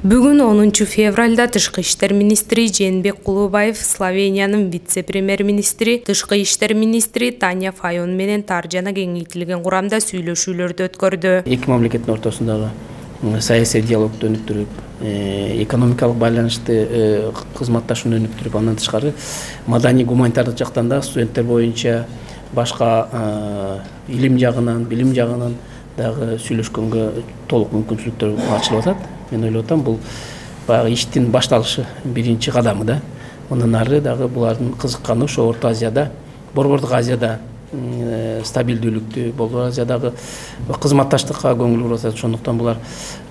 Бүгүн 10 февралда Тышкы иштер министри Жээнбек Кулубаев, Словениянын вице-премьер-министри, Тышкы иштер министри Таня Файон менен тар жана кеңейтилген курамда сүйлөшүүлөрдү өткөрдү. Эки мамлекеттин ортосундагы саясий диалогду өнүктүрүп, экономикалык байланышты кызматташууну өнүктүрүп, андан тышкары маданий гуманитардык жактан да студенттер боюнча башка илим жагынан, билим жагынан дагы сүйлөшкөнгө толук мүмкүнчүлүктөр ачылып атат. Мен ойлоп атам, бул баягы иштин башталышы биринчи кадамы да. Андан ары дагы булардын кызыкканы ошо Орто Азияда, Борбордук Азияда стабилдүүлүктү, Борбордук Азиядагы кызматташтыкка көңүл буруп атат. Ошондуктан булар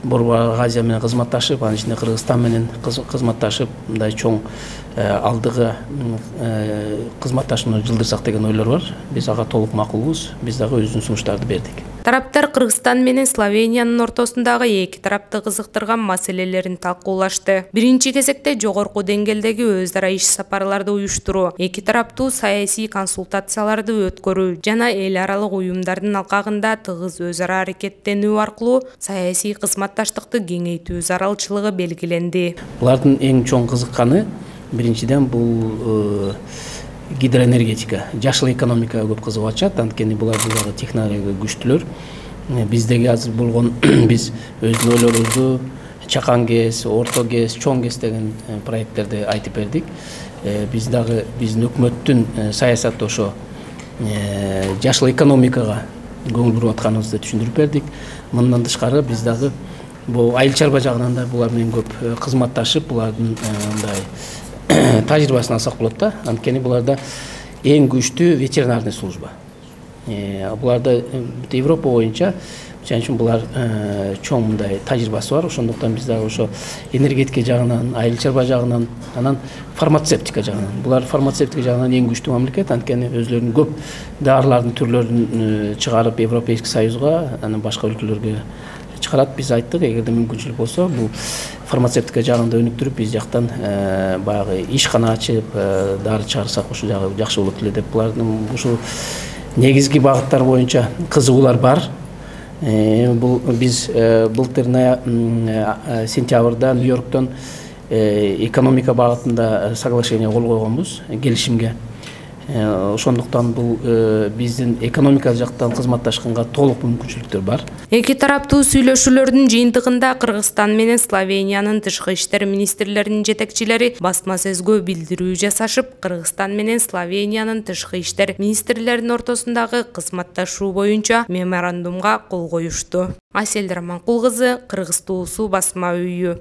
Борбордук Азия менен кызматташып, анын ичинде Кыргызстан менен кызматташып, мындай чоң алдыгы кызматташууну жылдырсак деген ойлор бар. Биз ага толук макулбуз. Биз дагы өзүбүздүн сунуштарды бердик. Тараптар Кыргызстан менен Словениянын ортосундагы эки тарапты кызыктырган маселелерин талкуулашты. Биринчи кезекте жогорку деңгээлдеги өз ара иш сапарларды уюштуруу, эки тараптуу саясий консультацияларды өткөрүү жана эл аралык уюмдардын алкагында тыгыз өз ара аракеттенүү аркылуу саясий кызматташтыкты кеңейтүү зарылчылыгы белгиленди. Булардын эң чоң кызыкканы биринчиден бул гидроэнергетика, жашыл экономикага көп кызыгып атышат. Анткени булар дагы технология күчтүүлөр. Биздеги азыр болгон биз өздүн ойлорубузду чакан ГЭС, орто ГЭС, чоң ГЭС деген проекттерди айтып бердик. Биз дагы биздин өкмөттүн саясаты ошо жашыл экономикага көңүл буруп атканыбызды түшүндүрүп бердик. Мындан тышкары биз дагы бул айыл чарба жагынан да булар менен көп кызматташып, булардын мындай тажрыйбасын алсак болот да. Анткени буларда эң күчтүү ветеринарный служба. Буларда Европа боюнча үчүн булар чоң мындай тажрыйбасы бар. Ошондуктан биз дагы ошо энергетика жагынан, айыл чарба жагынан, анан фармацевтика жагынан. Булар фармацевтика жагынан эң күчтүү мамлекет. Анткени өзлөрүнүн көп дарылардын түрлөрүн чыгарып Европейский Союзга, анан башка өлкөлөргө чыгарат. Биз айттык, эгерде мүмкүнчүлүк болсо, бул фармацевтика жагында өнүктүрүп, биз жактан баягы ишкана ачып, дары чыгарсак ошол жагы жакшы болот эле деп, булардын ушул негизги багыттар боюнча кызыгуулар бар. Бул биз былтыр сентябрда Нью-Йорктон экономика багытында соглашение кол койгонбуз, келишимге. Ошондуктан бул биздин экономика жактан кызматташканга толук мүмкүнчүлүктөр бар. Эки тараптуу сүйлөшүүлөрдүн жыйынтыгында Кыргызстан менен Словениянын тышкы иштер министрлеринин жетекчилери басма сөзгө билдирүү жасашып, Кыргызстан менен Словениянын тышкы иштер министрлеринин ортосундагы кызматташуу боюнча меморандумга кол коюшту. Асель Раманкул кызы, Кыргыз Туусу басма үйү.